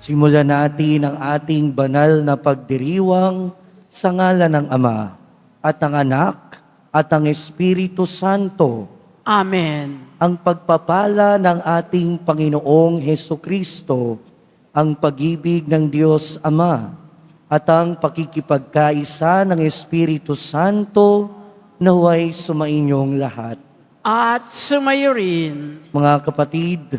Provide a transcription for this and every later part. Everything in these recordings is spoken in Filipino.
Simulan natin ang ating banal na pagdiriwang sa ngalan ng Ama at ng Anak at ng Espiritu Santo. Amen. Ang pagpapala ng ating Panginoong Hesukristo, ang pag-ibig ng Diyos Ama, at ang pakikipagkaisa ng Espiritu Santo naway sumainyong lahat. At sumayo rin. Mga kapatid,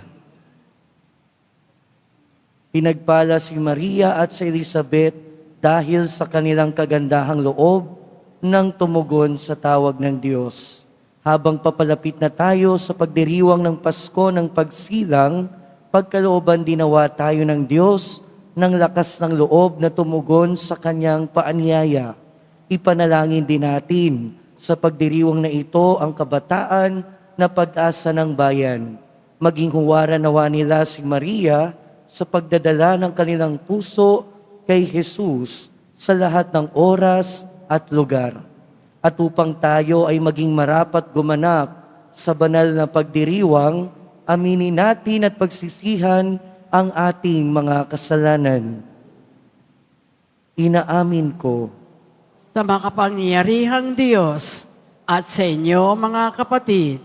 pinagpala si Maria at si Elizabeth dahil sa kanilang kagandahang loob nang tumugon sa tawag ng Diyos. Habang papalapit na tayo sa pagdiriwang ng Pasko ng pagsilang, pagkalooban dinawa tayo ng Diyos ng lakas ng loob na tumugon sa kanyang paanyaya. Ipanalangin din natin sa pagdiriwang na ito ang kabataan na pag-asa ng bayan. Maging huwaran nawa nila si Maria sa pagdadala ng kanilang puso kay Jesus sa lahat ng oras at lugar. At upang tayo ay maging marapat gumanap sa banal na pagdiriwang, aminin natin at pagsisihan ang ating mga kasalanan. Inaamin ko Sa makapangyarihang Diyos at sa inyo mga kapatid,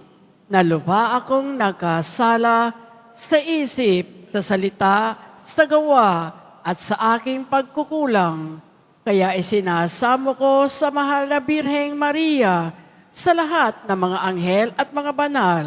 na lubha akong nagkasala sa isip, sa salita, sa gawa at sa aking pagkukulang. Kaya isinasamo ko sa mahal na Birheng Maria, sa lahat ng mga anghel at mga banal,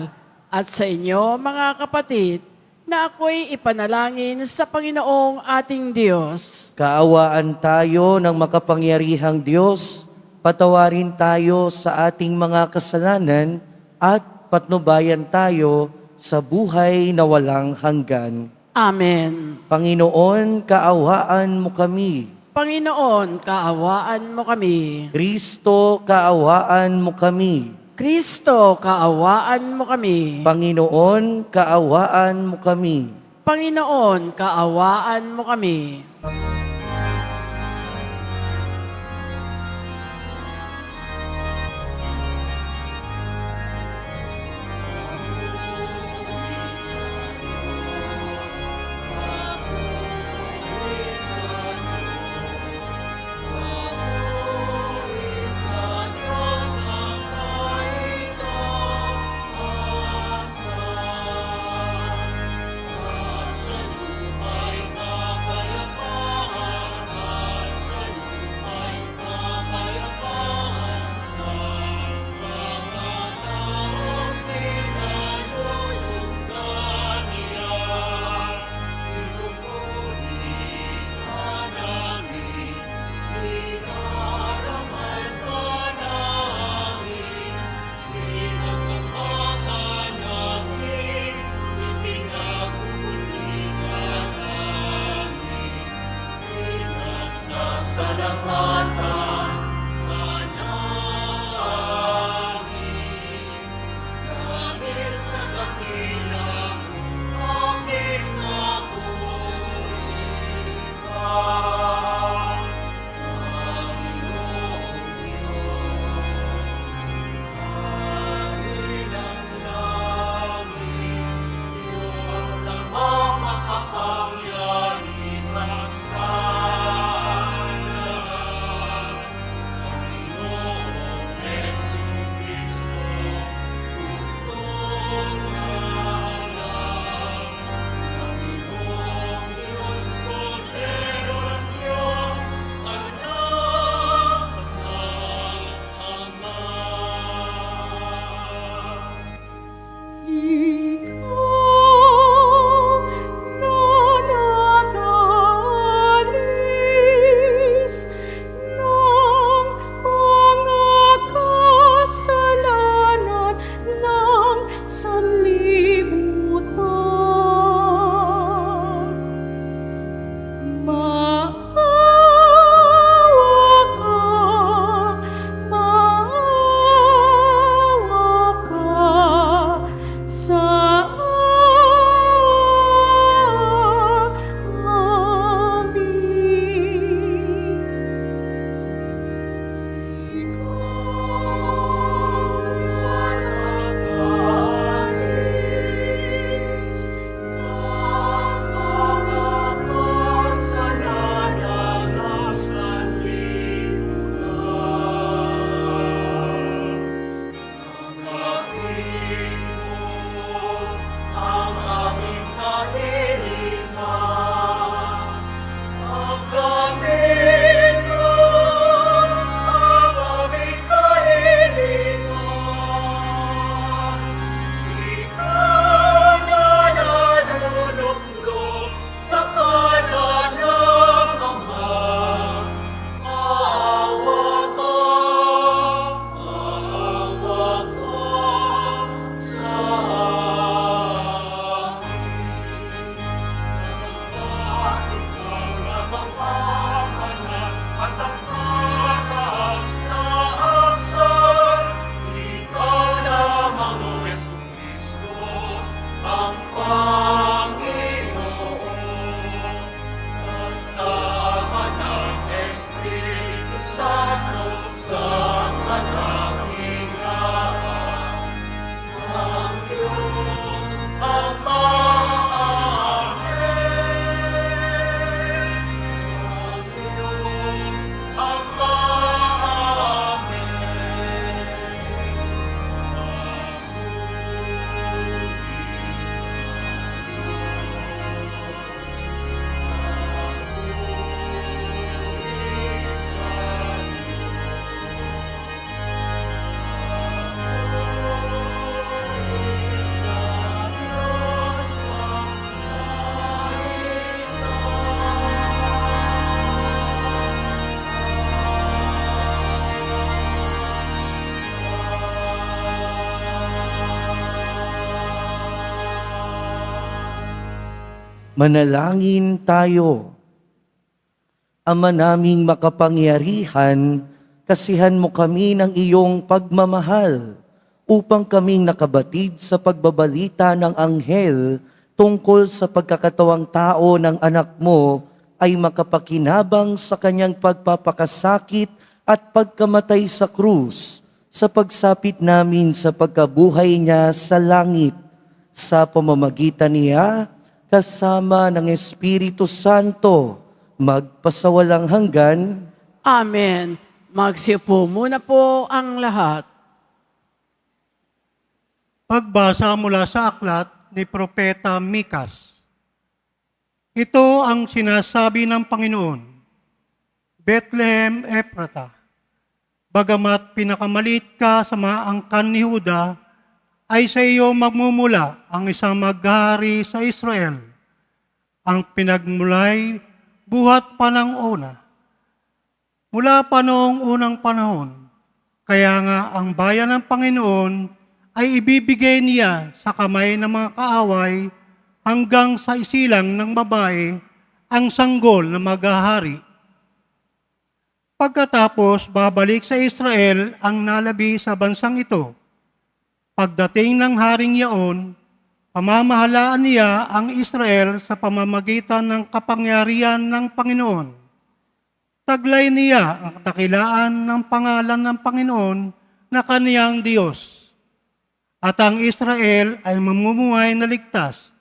at sa inyo mga kapatid, na ako'y ipanalangin sa Panginoong ating Diyos. kaawaan tayo ng makapangyarihang Diyos, patawarin tayo sa ating mga kasalanan at patnubayan tayo sa buhay na walang hanggan. Amen. Panginoon, kaawaan mo kami. Panginoon, kaawaan mo kami. Kristo, kaawaan mo kami. Kristo, kaawaan mo kami. Panginoon, kaawaan mo kami. Panginoon, kaawaan mo kami. Manalangin tayo. Ama naming makapangyarihan, kasihan mo kami ng iyong pagmamahal upang kaming nakabatid sa pagbabalita ng anghel tungkol sa pagkakatawang tao ng anak mo ay makapakinabang sa kanyang pagpapakasakit at pagkamatay sa krus sa pagsapit namin sa pagkabuhay niya sa langit. Sa pamamagitan niya, kasama ng Espiritu Santo, magpasawalang hanggan. Amen. Magsiupo muna po ang lahat. Pagbasa mula sa aklat ni Propeta Mikas. Ito ang sinasabi ng Panginoon, Bethlehem Ephrata, bagamat pinakamalit ka sa mga angkan ni Huda, ay sa iyo magmumula ang isang maghari sa Israel, ang pinagmulay buhat pa ng una. Mula pa noong unang panahon, kaya nga ang bayan ng Panginoon ay ibibigay niya sa kamay ng mga kaaway hanggang sa isilang ng babae ang sanggol na maghahari. Pagkatapos babalik sa Israel ang nalabi sa bansang ito. Pagdating ng haring yaon, pamamahalaan niya ang Israel sa pamamagitan ng kapangyarihan ng Panginoon. Taglay niya ang katakilaan ng pangalan ng Panginoon na kaniyang Diyos. At ang Israel ay mamumuhay na ligtas,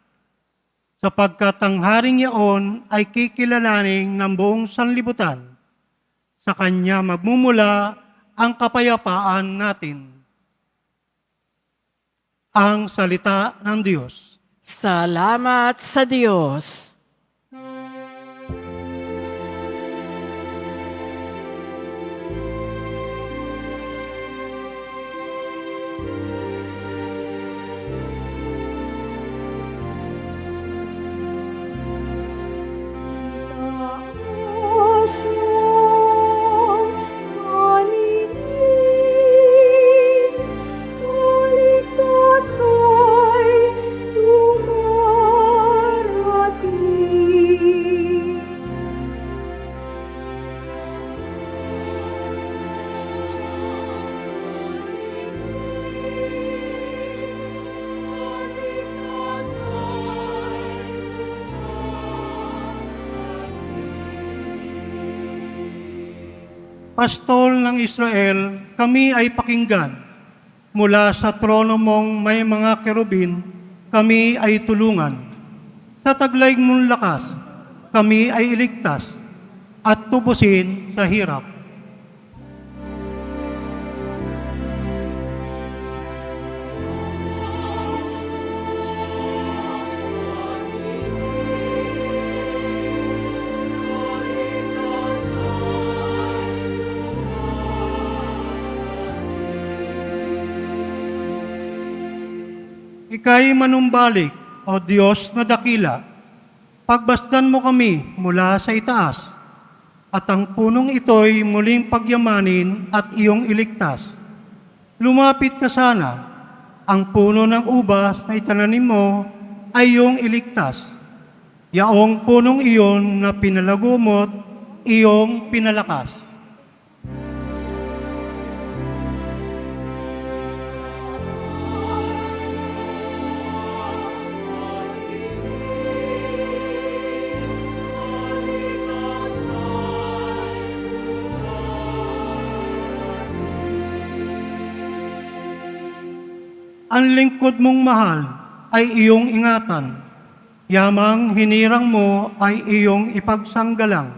sapagkat ang haring yaon ay kikilalaning ng buong sanlibutan. Sa kanya magmumula ang kapayapaan natin. Ang salita ng Diyos. Salamat sa Diyos. Pastol ng Israel, kami ay pakinggan. Mula sa trono mong may mga kerubin, kami ay tulungan. Sa taglay mong lakas, kami ay iligtas at tubusin sa hirap. Ika'y manumbalik, O Diyos na dakila. Pagbasdan mo kami mula sa itaas, at ang punong ito'y muling pagyamanin at iyong iligtas. Lumapit ka sana, ang puno ng ubas na itananim mo ay iyong iligtas. Yaong punong iyon na pinalagumot, iyong pinalakas. Ang lingkod mong mahal ay iyong ingatan. Yamang hinirang mo ay iyong ipagsanggalang.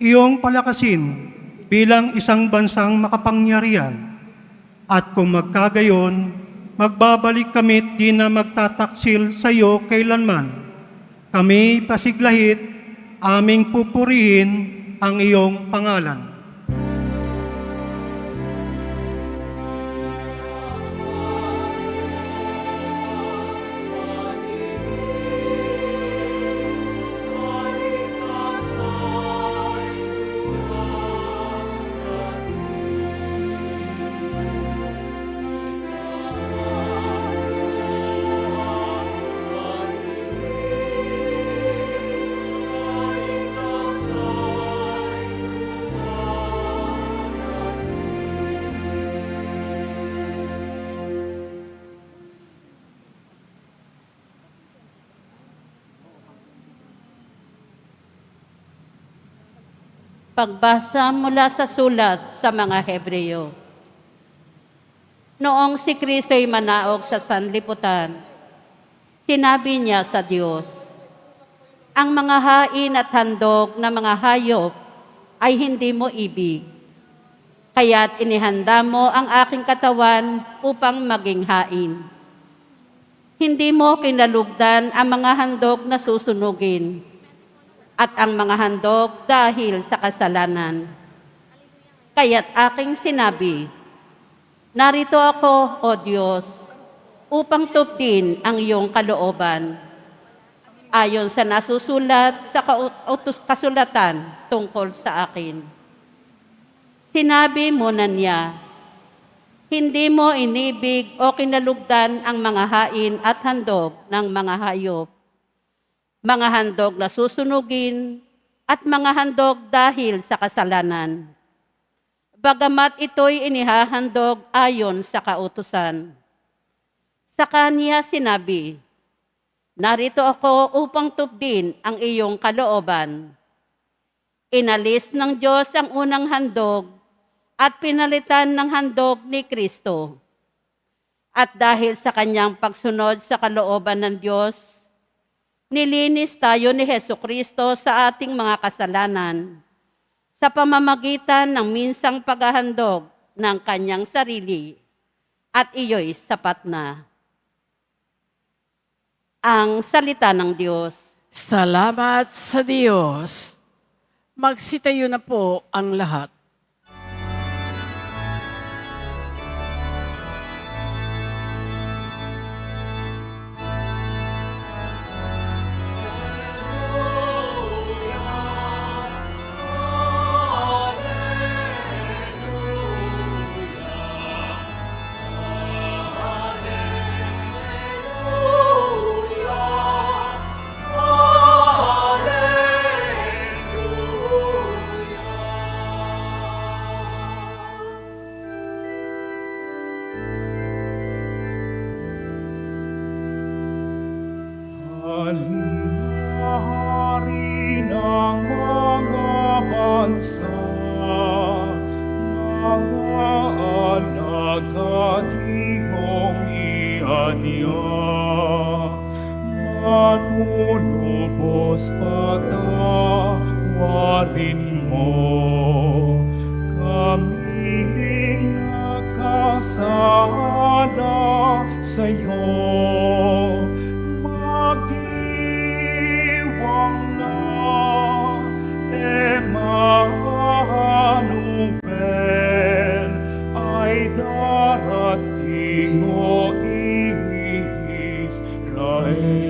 Iyong palakasin bilang isang bansang makapangyarihan. At kung magkagayon, magbabalik kami't di na magtataksil sa iyo kailanman. Kami pasiglahit, aming pupurihin ang iyong pangalan. Pagbasa mula sa sulat sa mga Hebreo. Noong si Kristo'y manaog sa sanlibutan, sinabi niya sa Diyos, "Ang mga hain at handog na mga hayop ay hindi mo ibig. Kaya't inihanda mo ang aking katawan upang maging hain. Hindi mo kinalugdan ang mga handog na susunugin at ang mga handog dahil sa kasalanan. Kaya't aking sinabi, narito ako, O Diyos, upang tupdin ang iyong kalooban. Ayon sa nasusulat sa kasulatan tungkol sa akin. Sinabi mo na niya, hindi mo inibig o kinalugdan ang mga hain at handog ng mga hayop, mga handog na susunugin, at mga handog dahil sa kasalanan. Bagamat ito'y inihahandog ayon sa kautusan. Sa kanya sinabi, narito ako upang tupdin ang iyong kalooban. Inalis ng Diyos ang unang handog at pinalitan ng handog ni Kristo. At dahil sa kanyang pagsunod sa kalooban ng Diyos, nilinis tayo ni Hesukristo sa ating mga kasalanan sa pamamagitan ng minsang paghahandog ng kanyang sarili, at iyo'y sapat na. Ang salita ng Diyos. Salamat sa Diyos. Magsitayo na po ang lahat. Hari ng mga bansa, mga alagad iyong iadya, manunubos patawarin mo, kaming nakasala sa'yo. Magdiwang na, Emmanuel, ay darating o Israel.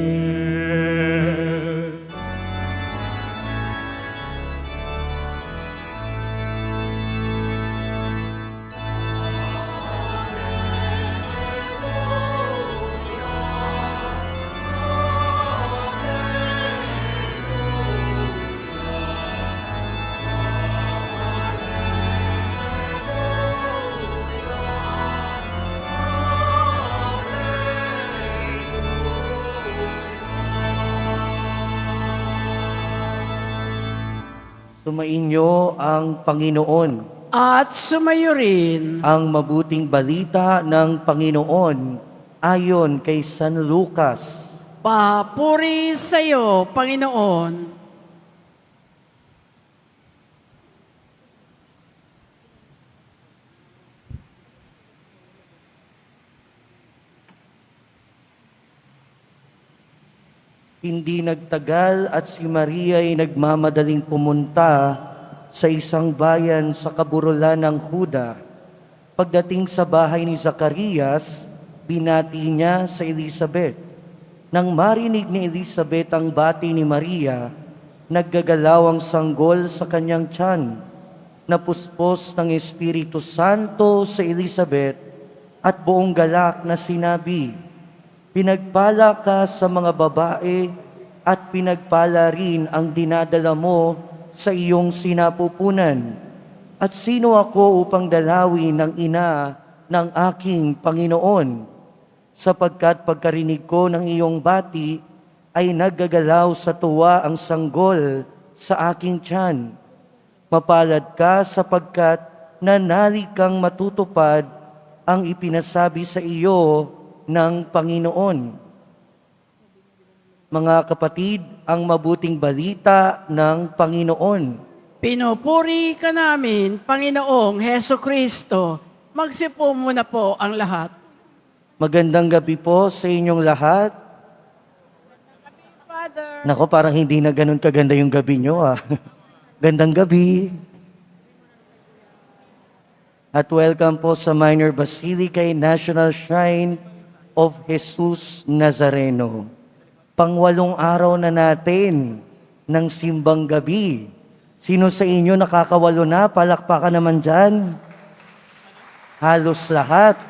Sumainyo ang Panginoon. At sumayo rin Ang mabuting balita ng Panginoon ayon kay San Lucas. papuri sa iyo, Panginoon. Hindi nagtagal at si Maria ay nagmamadaling pumunta sa isang bayan sa kaburulan ng Huda. Pagdating sa bahay ni Zacarias, binati niya sa Elizabeth. Nang marinig ni Elizabeth ang bati ni Maria, naggagalaw ang sanggol sa kanyang tiyan. Napuspos ng Espiritu Santo sa Elizabeth at buong galak na sinabi, pinagpala ka sa mga babae at pinagpala rin ang dinadala mo sa iyong sinapupunan. At sino ako upang dalawin ng ina ng aking Panginoon? Sapagkat pagkarinig ko ng iyong bati, ay naggagalaw sa tuwa ang sanggol sa aking tiyan. Mapalad ka sapagkat nanali kang matutupad ang ipinasabi sa iyo ng Panginoon. Mga kapatid, ang mabuting balita ng Panginoon. Pinupuri ka namin, Panginoong Heso Kristo. Magsipo muna po ang lahat. Magandang gabi po sa inyong lahat. Father, Nako, parang hindi na ganun kaganda yung gabi nyo ah. Gandang gabi. At welcome po sa Minor Basilica National Shrine of Jesus Nazareno. Pangwalong araw na natin ng simbang gabi. Sino sa inyo nakakawalo na? Palakpakan naman dyan. Halos lahat.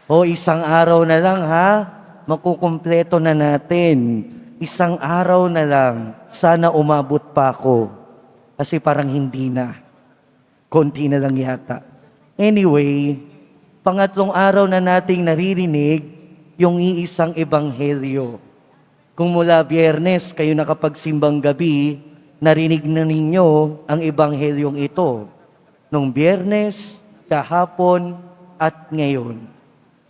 O isang araw na lang ha, makukumpleto na natin. Isang araw na lang, sana umabot pa ako. Kasi parang hindi na. Konti na lang yata. Anyway, pangatlong araw na nating naririnig yung iisang ebanghelyo. Kung mula Biyernes kayo nakapagsimbang gabi, narinig na ninyo ang ebanghelyong ito. Nung Biyernes, kahapon, at ngayon.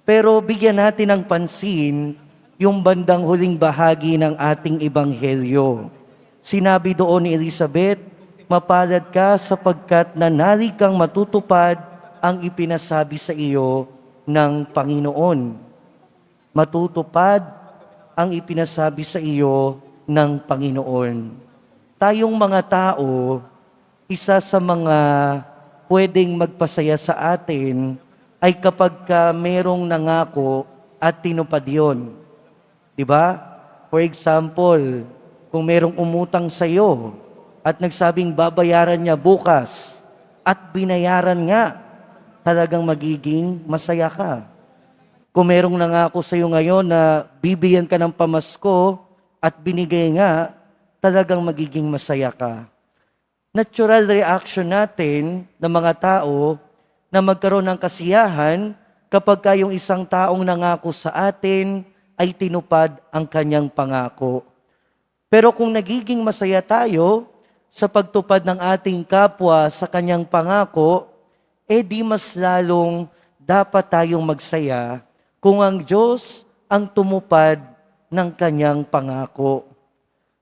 Pero bigyan natin ng pansin yung bandang huling bahagi ng ating ebanghelyo. Sinabi doon ni Elizabeth, mapalad ka sapagkat nanali kang matutupad ang ipinasabi sa iyo ng Panginoon. Matutupad ang ipinasabi sa iyo ng Panginoon. Tayong mga tao, isa sa mga pwedeng magpasaya sa atin ay kapag merong nangako at tinupad yun. Diba? For example, kung merong umutang sa iyo at nagsabing babayaran niya bukas at binayaran nga, talagang magiging masaya ka. Kung merong nangako sa iyo ngayon na bibigyan ka ng pamasko at binigay nga, talagang magiging masaya ka. Natural reaction natin ng mga tao na magkaroon ng kasiyahan kapag yung isang taong nangako sa atin ay tinupad ang kanyang pangako. Pero kung nagiging masaya tayo sa pagtupad ng ating kapwa sa kanyang pangako, di mas lalong dapat tayong magsaya kung ang Diyos ang tumupad ng kanyang pangako.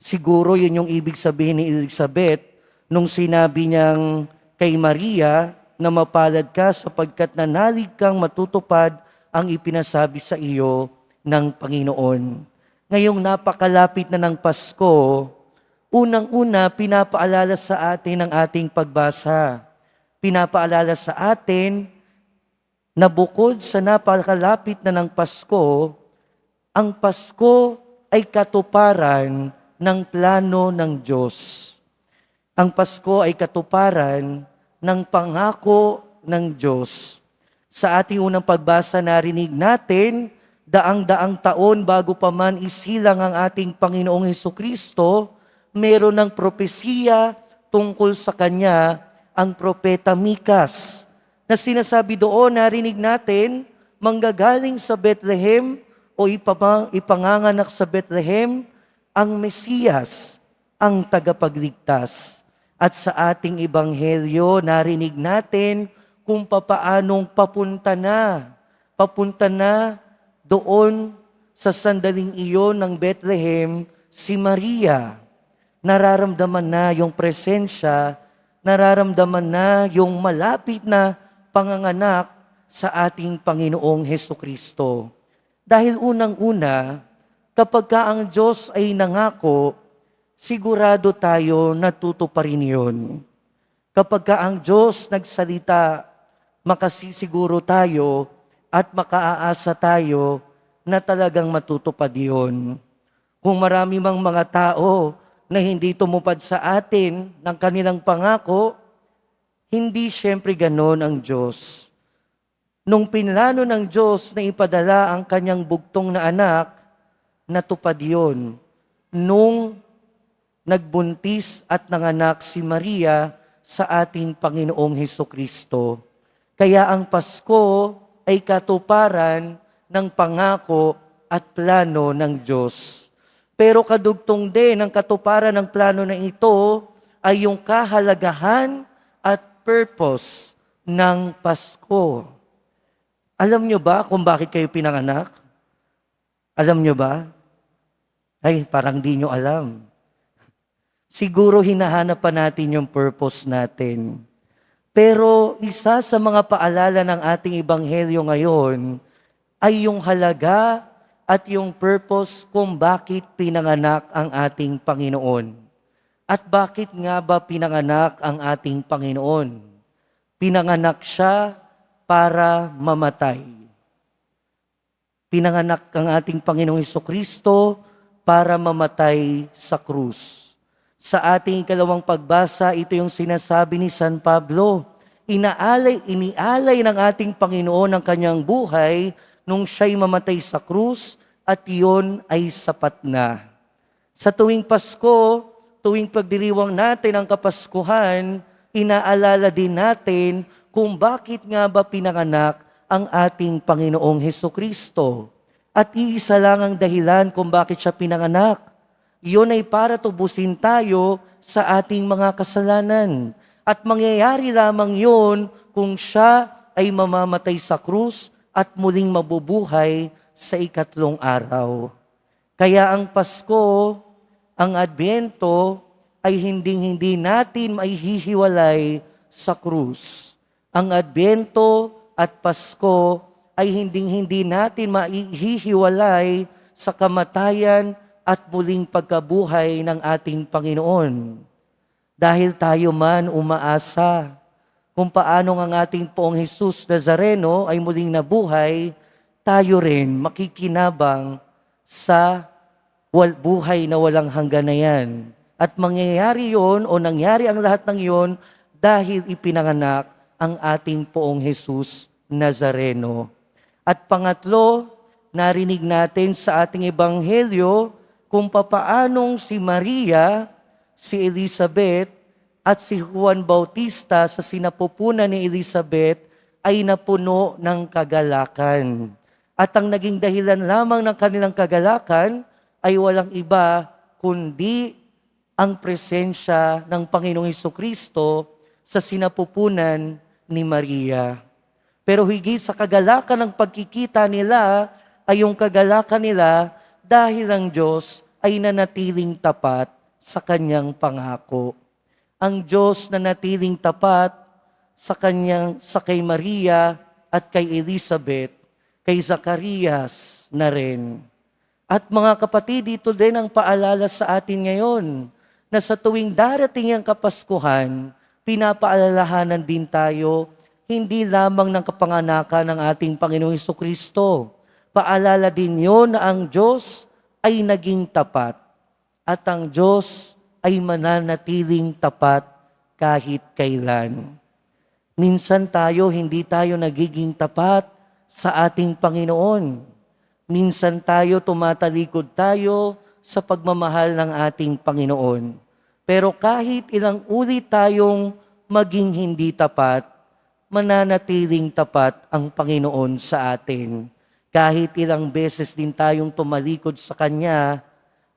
Siguro yun yung ibig sabihin ni Elizabeth nung sinabi niyang kay Maria na mapalad ka sapagkat nanalig kang matutupad ang ipinasabi sa iyo ng Panginoon. Ngayong napakalapit na ng Pasko, unang-una pinapaalala sa atin ang ating pagbasa. Pinapaalala sa atin na bukod sa napakalapit na ng Pasko, ang Pasko ay katuparan ng plano ng Diyos. Ang Pasko ay katuparan ng pangako ng Diyos. Sa ating unang pagbasa narinig natin, daang-daang taon bago pa man isilang ang ating Panginoong Hesukristo, meron ng propesiya tungkol sa Kanya ang propeta Mikas. Na sinasabi doon, narinig natin, manggagaling sa Bethlehem o ipanganganak sa Bethlehem ang Mesiyas, ang tagapagligtas. At sa ating ebanghelyo, narinig natin kung papaanong papunta na doon sa sandaling iyon ng Bethlehem, si Maria. Nararamdaman na yung presensya, nararamdaman na yung malapit na panganganak sa ating Panginoong Hesukristo. Dahil unang-una, kapag ang Diyos ay nangako, sigurado tayo natutuparin yun. Kapag ang Diyos nagsalita, makasisiguro tayo at makaaasa tayo na talagang matutupad yun. Kung marami mang mga tao na hindi tumupad sa atin ng kanilang pangako, hindi siyempre ganon ang Diyos. Nung pinlano ng Diyos na ipadala ang kanyang bugtong na anak, natupad yun. Nung nagbuntis at nanganak si Maria sa ating Panginoong Hesukristo. Kaya ang Pasko ay katuparan ng pangako at plano ng Diyos. Pero kadugtong din ang katuparan ng plano na ito, ay yung kahalagahan at purpose ng Pasko. Alam nyo ba kung bakit kayo pinanganak? Alam nyo ba? Ay, parang di nyo alam. Siguro hinahanap pa natin yung purpose natin. Pero isa sa mga paalala ng ating ebanghelyo ngayon ay yung halaga at yung purpose kung bakit pinanganak ang ating Panginoon. At bakit nga ba pinanganak ang ating Panginoon? Pinanganak siya para mamatay. Pinanganak ang ating Panginoong Hesukristo para mamatay sa krus. Sa ating ikalawang pagbasa, ito yung sinasabi ni San Pablo. Inialay ng ating Panginoon ang kanyang buhay nung siya'y mamatay sa krus at iyon ay sapat na. Sa tuwing Pasko, tuwing pagdiriwang natin ang Kapaskuhan, inaalala din natin kung bakit nga ba pinanganak ang ating Panginoong Hesukristo. At iisa lang ang dahilan kung bakit siya pinanganak. Iyon ay para tubusin tayo sa ating mga kasalanan. At mangyayari lamang yun kung siya ay mamamatay sa krus at muling mabubuhay sa ikatlong araw. Kaya ang Pasko, ang Adbyento, ay hindi natin maihihiwalay sa krus. Ang Adbyento at Pasko ay hindi natin maihihiwalay sa kamatayan at muling pagkabuhay ng ating Panginoon. Dahil tayo man umaasa kung paano ang ating Poong Jesus Nazareno ay muling nabuhay, tayo rin makikinabang sa buhay na walang hanggan na yan. At mangyayari yon o nangyari ang lahat ng yon dahil ipinanganak ang ating Poong Jesus Nazareno. At pangatlo, narinig natin sa ating ebanghelyo kung papaanong si Maria, si Elizabeth, at si Juan Bautista sa sinapupunan ni Elizabeth ay napuno ng kagalakan. At ang naging dahilan lamang ng kanilang kagalakan ay walang iba kundi ang presensya ng Panginoong Hesukristo sa sinapupunan ni Maria. Pero higit sa kagalakan ng pagkikita nila ay yung kagalakan nila dahil ang Diyos ay nanatiling tapat sa kanyang pangako. Ang Diyos nanatiling tapat sa kay Maria at kay Elizabeth, kay Zacarias na rin. At mga kapatid, ito din ang paalala sa atin ngayon na sa tuwing darating ang Kapaskuhan, pinapaalalahanan din tayo hindi lamang ng kapanganakan ng ating Panginoong Hesukristo. Paalala din yon na ang Diyos ay naging tapat at ang Diyos ay mananatiling tapat kahit kailan. Minsan hindi tayo nagiging tapat sa ating Panginoon. Minsan tumatalikod tayo sa pagmamahal ng ating Panginoon. Pero kahit ilang ulit tayong maging hindi tapat, mananatiling tapat ang Panginoon sa atin. Kahit ilang beses din tayong tumalikod sa Kanya,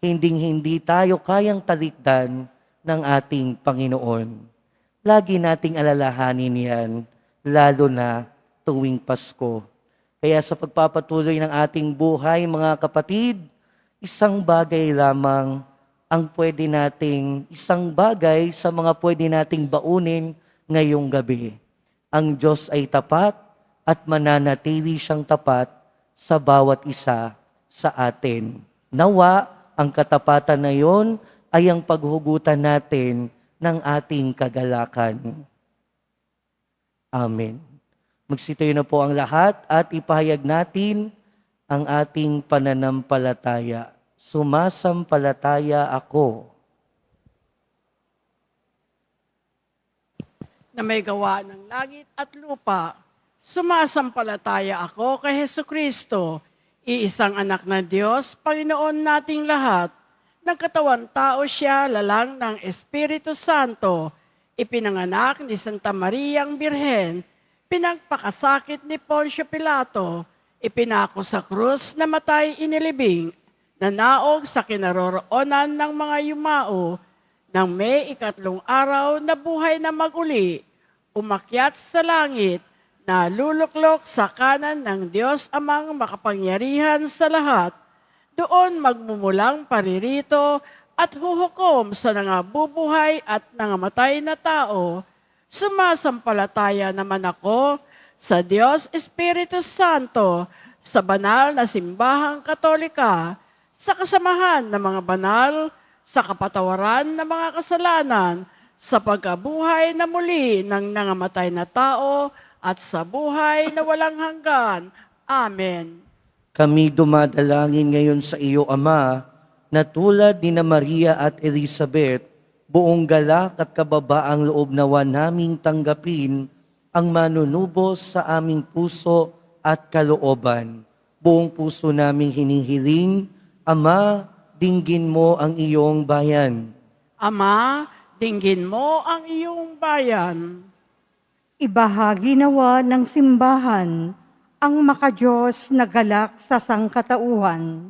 hindi tayo kayang talikdan ng ating Panginoon. Lagi nating alalahanin yan, lalo na tuwing Pasko. Kaya sa pagpapatuloy ng ating buhay, mga kapatid, isang bagay lamang isang bagay sa mga pwede nating baunin ngayong gabi. Ang Diyos ay tapat at mananatili siyang tapat sa bawat isa sa atin. Nawa, ang katapatan na yon ay ang paghugutan natin ng ating kagalakan. Amen. Magsitayo na po ang lahat at ipahayag natin ang ating pananampalataya. Sumasampalataya ako na may gawa ng langit at lupa. Sumasampalataya ako kay Hesukristo, iisang anak ng Diyos, Panginoon nating lahat. Nagkatawan tao siya, lalang ng Espiritu Santo, ipinanganak ni Santa Maria ang Birhen, pinagpakasakit ni Poncio Pilato, ipinako sa krus, namatay inilibing, nanaog sa kinaroroonan ng mga yumao, Nang may ikatlong araw na buhay na maguli, umakyat sa langit, na luluklok sa kanan ng Diyos Amang makapangyarihan sa lahat. Doon magmumulang paririto at huhukom sa nangabubuhay at nangamatay na tao. Sumasampalataya naman ako sa Diyos Espiritu Santo, sa banal na simbahang katolika, sa kasamahan ng mga banal, sa kapatawaran ng mga kasalanan, sa pagkabuhay na muli ng nangamatay na tao, at sa buhay na walang hanggan. Amen. Kami dumadalangin ngayon sa iyo, Ama, na tulad ni na Maria at Elizabeth, buong galak at kababaang loob nawa naming tanggapin ang manunubos sa aming puso at kalooban. Buong puso naming hinihiling, Ama, dinggin mo ang iyong bayan. Ama, dinggin mo ang iyong bayan. Ibahagi nawa ng simbahan ang makadiyos na galak sa sangkatauhan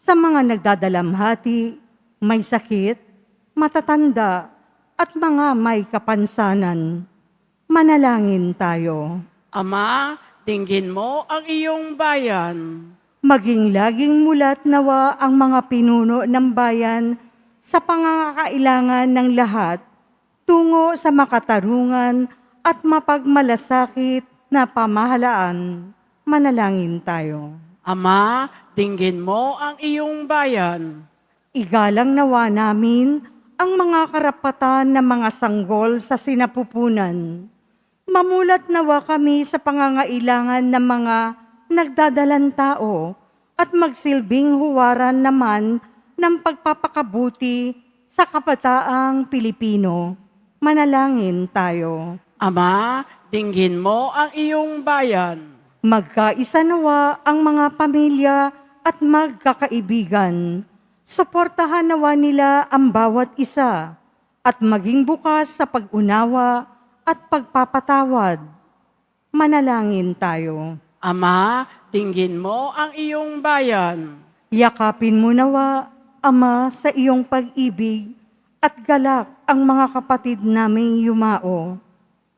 sa mga nagdadalamhati, may sakit, matatanda, at mga may kapansanan. Manalangin tayo. Ama, dinggin mo ang iyong bayan. Maging laging mulat nawa ang mga pinuno ng bayan sa pangangakailangan ng lahat tungo sa makatarungan at mapagmalasakit na pamahalaan. Manalangin tayo. Ama, dinggin mo ang iyong bayan. Igalang nawa namin ang mga karapatan ng mga sanggol sa sinapupunan. Mamulat nawa kami sa pangangailangan ng mga nagdadalang tao at magsilbing huwaran naman ng pagpapakabuti sa kabataang Pilipino. Manalangin tayo. Ama, dinggin mo ang iyong bayan. Magkaisa nawa ang mga pamilya at magkakaibigan. Suportahan nawa nila ang bawat isa at maging bukas sa pag-unawa at pagpapatawad. Manalangin tayo. Ama, dinggin mo ang iyong bayan. Yakapin mo nawa, Ama, sa iyong pag-ibig at galak ang mga kapatid naming yumao.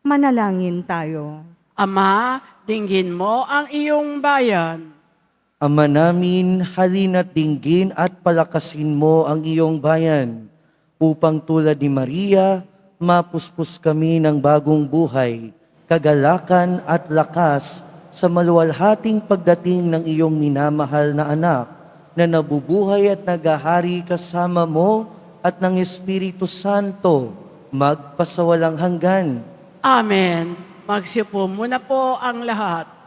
Manalangin tayo. Ama, dinggin mo ang iyong bayan. Ama namin, halina't dinggin at palakasin mo ang iyong bayan, upang tulad ni Maria, mapuspos kami ng bagong buhay, kagalakan at lakas sa maluwalhating pagdating ng iyong minamahal na anak, na nabubuhay at nagahari kasama mo at ng Espiritu Santo, magpasawalang hanggan. Amen. Magsiupo muna po ang lahat.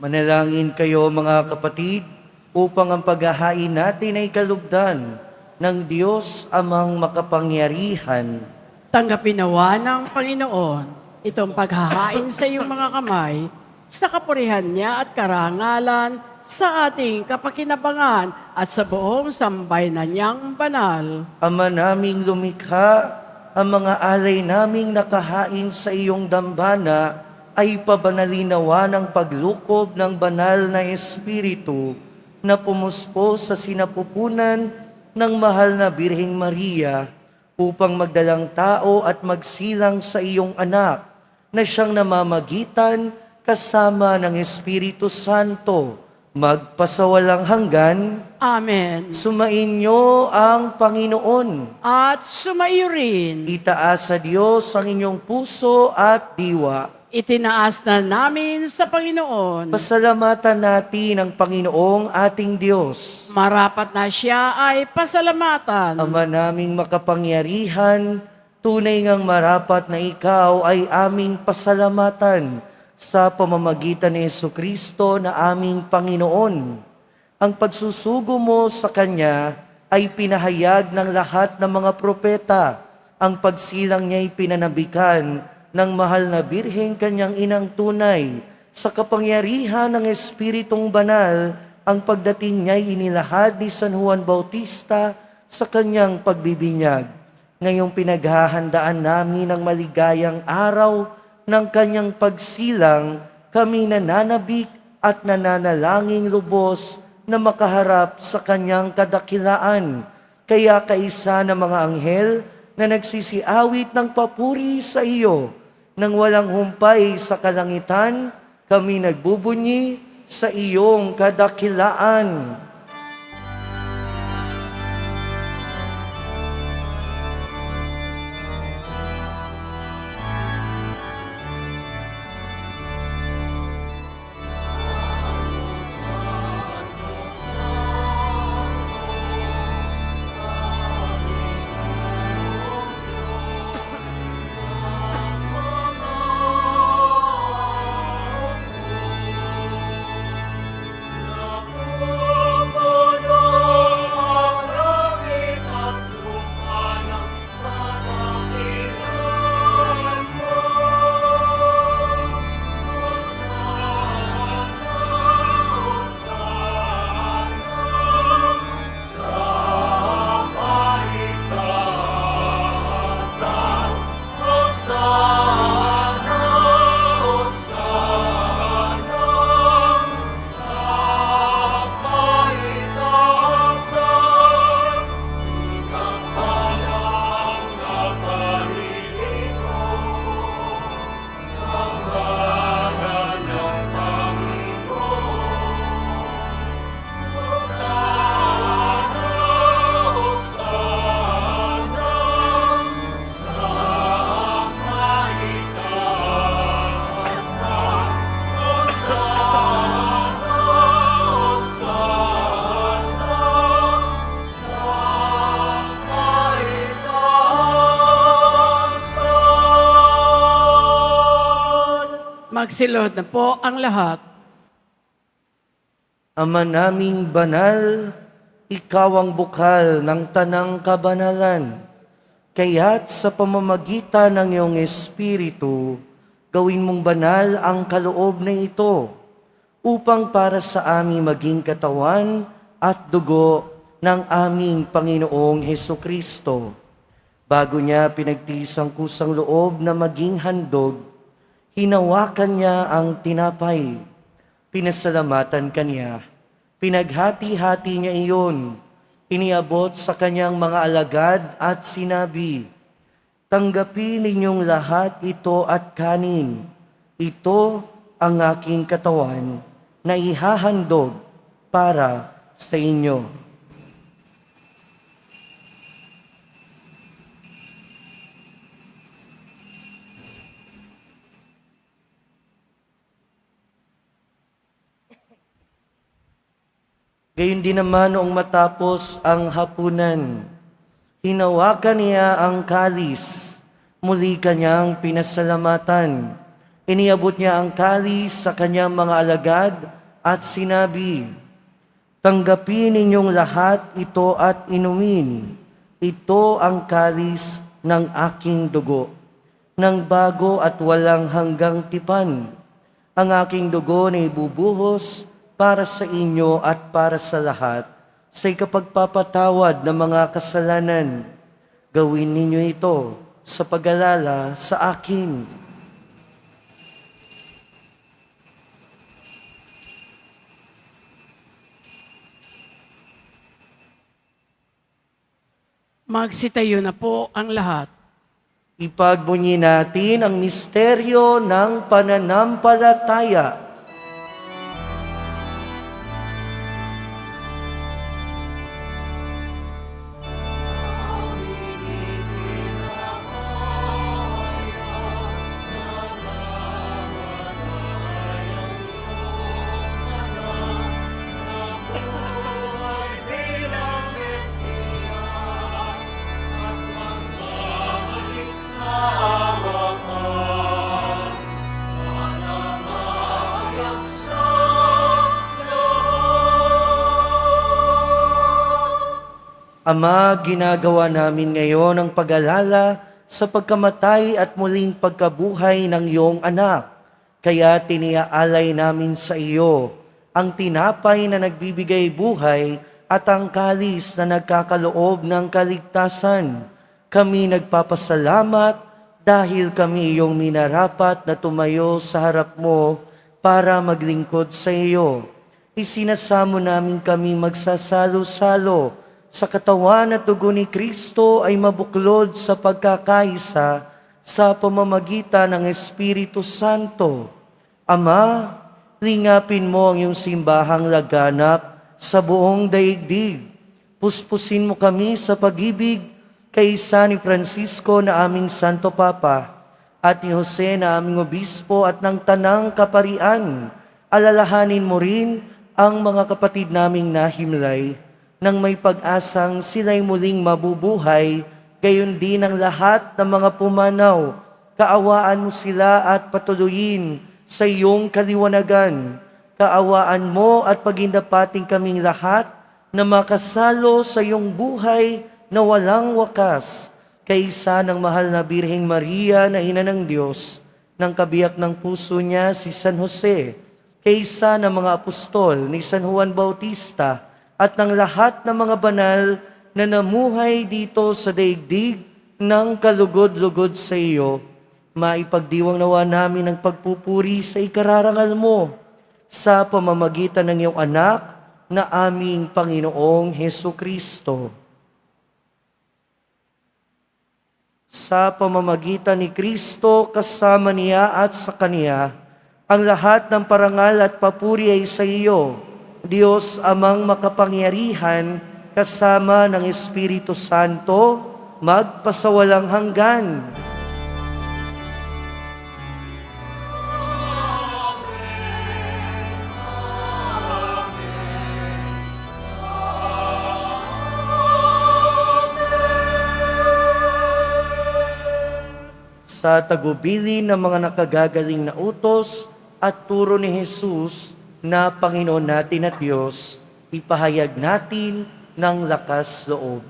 Manalangin kayo mga kapatid upang ang paghahain natin ay kalugdan ng Diyos amang makapangyarihan. Tanggapin nawa ng Panginoon itong paghahain sa iyong mga kamay sa kapurihan niya at karangalan sa ating kapakinabangan at sa buong sambayanan niyang banal. Ama naming lumikha, ang mga alay naming nakahain sa iyong dambana ay pabanalinawa ng paglukob ng banal na Espiritu na pumuspo sa sinapupunan ng mahal na Birheng Maria upang magdalang tao at magsilang sa iyong anak na siyang namamagitan kasama ng Espiritu Santo magpasawalang hanggan. Amen. Sumainyo ang Panginoon. At sumaiyo rin, Itaas sa Diyos ang inyong puso at diwa. itinaas na namin sa Panginoon. Pasalamatan natin ang Panginoong ating Diyos. Marapat na siya ay pasalamatan. Ama naming makapangyarihan, tunay ngang marapat na ikaw ay aming pasalamatan sa pamamagitan ni Jesucristo na aming Panginoon. Ang pagsusugo mo sa Kanya ay pinahayag ng lahat ng mga propeta. Ang pagsilang niya ay pinanabikan ng mahal na Birheng Kanyang inang tunay. Sa kapangyarihan ng Espiritong Banal, ang pagdating niya ay inilahad ni San Juan Bautista sa kanyang pagbibinyag. Ngayong pinaghahandaan namin ang maligayang araw ng kanyang pagsilang, kami nananabik at nananalangin lubos na makaharap sa kanyang kadakilaan. Kaya kaisa ng mga anghel na nagsisiawit ng papuri sa iyo, nang walang humpay sa kalangitan, kami nagbubunyi sa iyong kadakilaan. Magsilod na po ang lahat. Ama naming banal, ikaw ang bukal ng tanang kabanalan. Kaya't sa pamamagitan ng iyong Espiritu, gawin mong banal ang kaloob na ito, upang para sa amin maging katawan at dugo ng aming Panginoong Hesukristo. Bago niya pinagtiis ang kusang loob na maging handog, hinawakan niya ang tinapay, pinasalamatan kanya, pinaghati-hati niya iyon, iniabot sa kanyang mga alagad at sinabi, "Tanggapin ninyong lahat ito at kanin. Ito ang aking katawan na ihahandog para sa inyo." Gayon din naman noong matapos ang hapunan, hinawakan niya ang kalis, muli kanyang pinasalamatan, Iniabot niya ang kalis sa kanyang mga alagad at sinabi, "Tanggapin ninyong lahat ito at inumin. Ito ang kalis ng aking dugo, ng bago at walang hanggang tipan. Ang aking dugo na ibubuhos para sa inyo at para sa lahat, sa ikapagpapatawad ng mga kasalanan. Gawin ninyo ito sa pag-alala sa akin." Magsitayo na po ang lahat. Ipagbunyi natin ang misteryo ng pananampalataya. Ama, ginagawa namin ngayon ang pag-alala sa pagkamatay at muling pagkabuhay ng iyong anak. Kaya tiniaalay namin sa iyo ang tinapay na nagbibigay buhay at ang kalis na nagkakaloob ng kaligtasan. Kami nagpapasalamat dahil kami iyong minarapat na tumayo sa harap mo para maglingkod sa iyo. Isinasamo namin kami magsasalo-salo sa katawan at dugo ni Kristo ay mabuklod sa pagkakaisa sa pamamagitan ng Espiritu Santo. Ama, lingapin mo ang iyong simbahang laganap sa buong daigdig. Puspusin mo kami sa pag-ibig kay ni Francisco na aming Santo Papa at ni Jose na aming Obispo at ng Tanang Kaparian. Alalahanin mo rin ang mga kapatid naming nahimlay nang may pag-asang sila'y muling mabubuhay, gayon din ang lahat ng mga pumanaw. Kaawaan mo sila at patuloyin sa iyong kaliwanagan. Kaawaan mo at pagindapating kaming lahat na makasalo sa iyong buhay na walang wakas. Kaisa ng mahal na Birheng Maria na Ina ng Diyos, ng kabiyak ng puso niya si San Jose, kaisa ng mga apostol ni San Juan Bautista, at ng lahat ng mga banal na namuhay dito sa daigdig ng kalugod-lugod sa iyo, maipagdiwang nawa namin ang pagpupuri sa ikararangal mo sa pamamagitan ng iyong anak na aming Panginoong Hesukristo. Sa pamamagitan ni Kristo, kasama niya at sa Kaniya, ang lahat ng parangal at papuri ay sa iyo, Diyos amang makapangyarihan, kasama ng Espiritu Santo, magpasawalang hanggan. Sa tagubilin ng mga nakagagaling na utos at turo ni Jesus na Panginoon natin at Diyos, ipahayag natin ng lakas loob.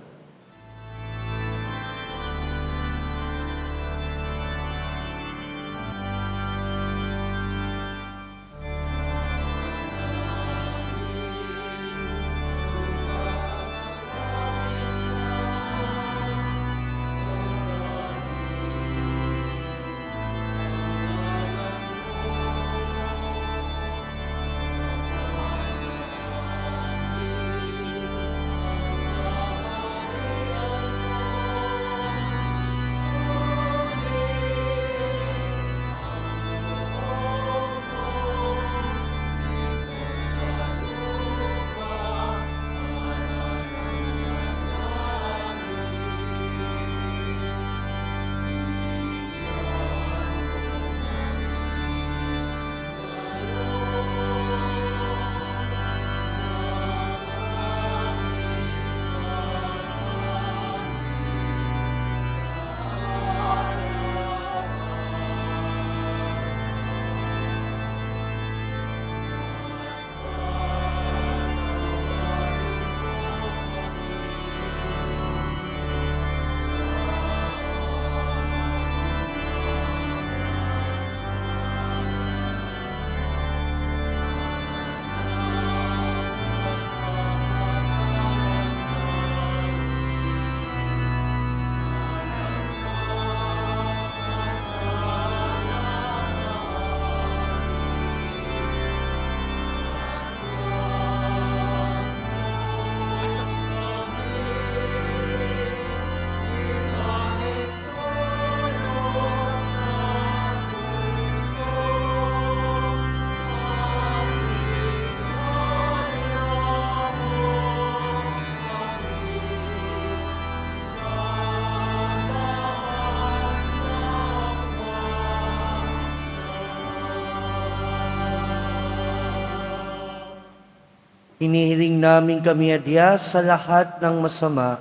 Hinihiling namin kami adya sa lahat ng masama,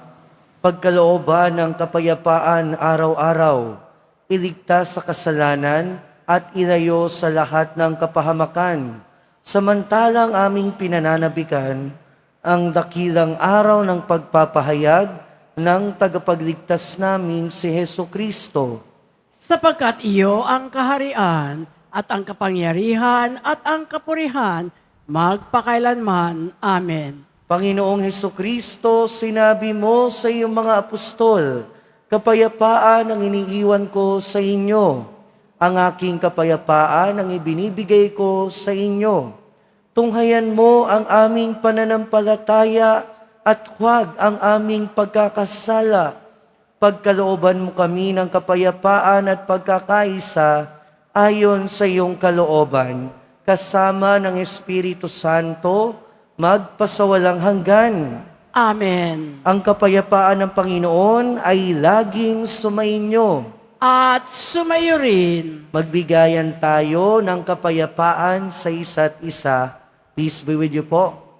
pagkalooban ng kapayapaan araw-araw, iligtas sa kasalanan at ilayo sa lahat ng kapahamakan, samantalang aming pinananabikan ang dakilang araw ng pagpapahayag ng tagapagligtas namin si Heso Kristo. Sapagkat iyo ang kaharian at ang kapangyarihan at ang kapurihan magpakailanman. Amen. Panginoong Heso Kristo, sinabi mo sa iyong mga apostol, kapayapaan ang iniiwan ko sa inyo. Ang aking kapayapaan ang ibinibigay ko sa inyo. Tunghayan mo ang aming pananampalataya at huwag ang aming pagkakasala. Pagkalooban mo kami ng kapayapaan at pagkakaisa ayon sa iyong kalooban, kasama ng Espiritu Santo, magpasawalang hanggan. Amen. Ang kapayapaan ng Panginoon ay laging sumainyo. At sumayo rin. Magbigayan tayo ng kapayapaan sa isa't isa. Peace be with you po.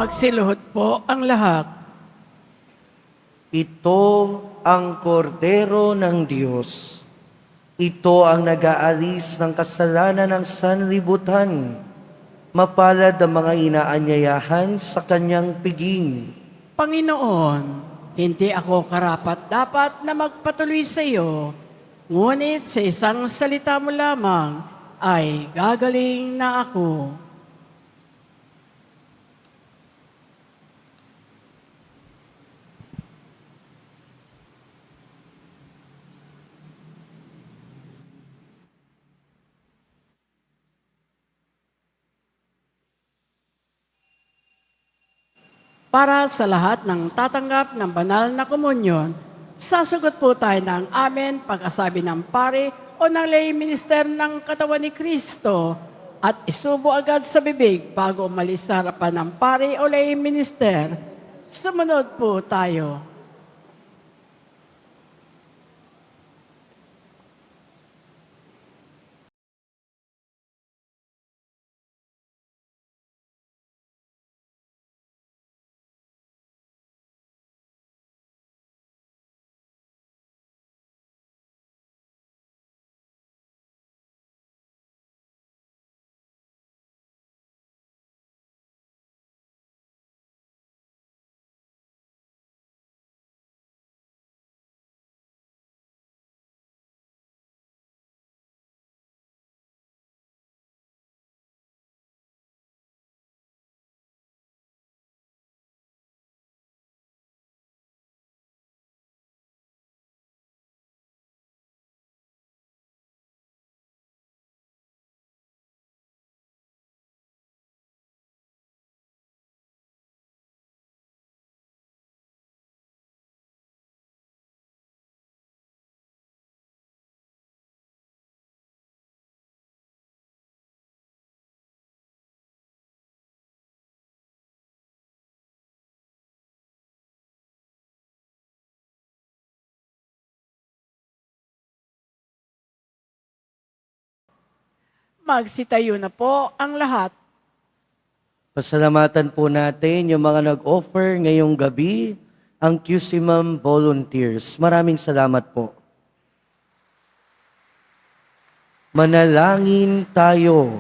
Magsiluhod po ang lahat. Ito ang kordero ng Diyos. Ito ang nag-aalis ng kasalanan ng sanlibutan. Mapalad ang mga inaanyayahan sa kanyang piging. Panginoon, hindi ako karapat-dapat na magpatuloy sa iyo, ngunit sa isang salita mo lamang ay gagaling na ako. Para sa lahat ng tatanggap ng banal na komunyon, sasagot po tayo ng amen pagkasabi ng pare o ng lay minister ng katawan ni Kristo at isubo agad sa bibig bago umalis sa harapan ng pare o lay minister. Sumunod po tayo. Magsitayo na po ang lahat. Pasalamatan po natin yung mga nag-offer ngayong gabi, ang QCMAM volunteers. Maraming salamat po. Manalangin tayo.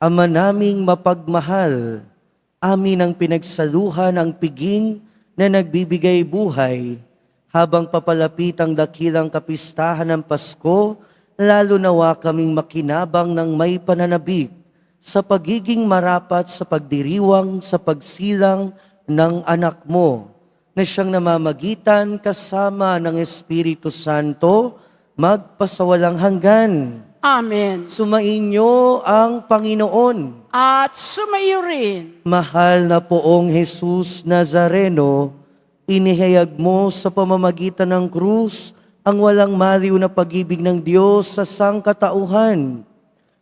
Ama naming mapagmahal, amin ang pinagsaluhan ang piging na nagbibigay buhay. Habang papalapit ang dakilang kapistahan ng Pasko, lalo nawa kaming makinabang ng may pananabik sa pagiging marapat sa pagdiriwang sa pagsilang ng anak mo, na siyang namamagitan kasama ng Espiritu Santo, magpasawalang hanggan. Amen. Sumainyo ang Panginoon. At sumayo rin. Mahal na poong Jesus Nazareno, inihayag mo sa pamamagitan ng krus ang walang maliw na pag-ibig ng Diyos sa sangkatauhan.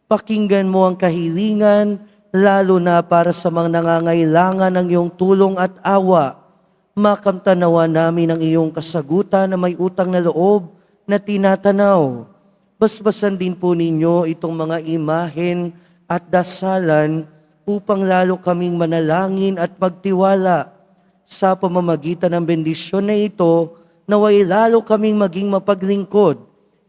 Pakinggan mo ang kahilingan, lalo na para sa mga nangangailangan ng iyong tulong at awa. Makamtanawa namin ang iyong kasagutan na may utang na loob na tinatanaw. Basbasan din po ninyo itong mga imahen at dasalan upang lalo kaming manalangin at magtiwala. Sa pamamagitan ng bendisyon na ito, naway lalo kaming maging mapaglingkod,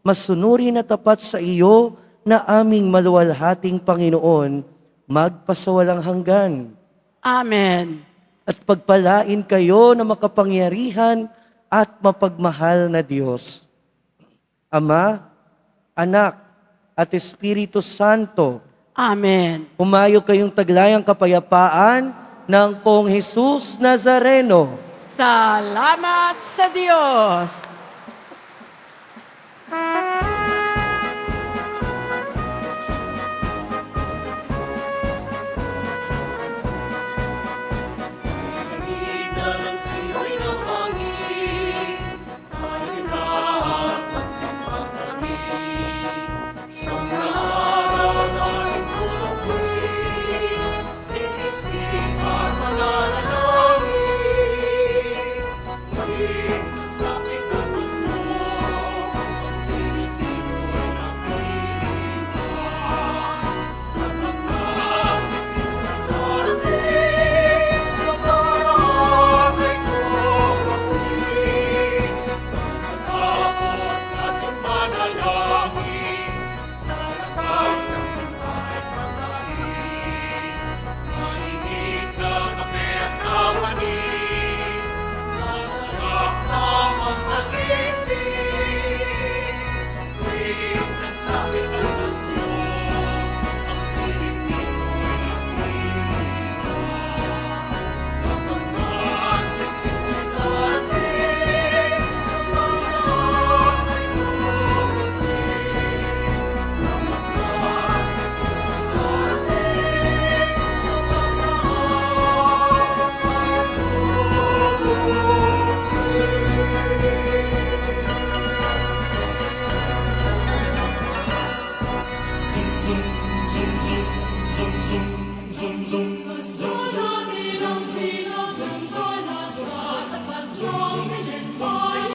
masunurin at tapat sa iyo na aming maluwalhating Panginoon, magpasawalang hanggan. Amen. At pagpalain kayo na makapangyarihan at mapagmahal na Diyos. Ama, Anak, at Espiritu Santo, Amen. humayo kayong taglayang kapayapaan ng Poong Jesus Nazareno. Salamat sa Diyos.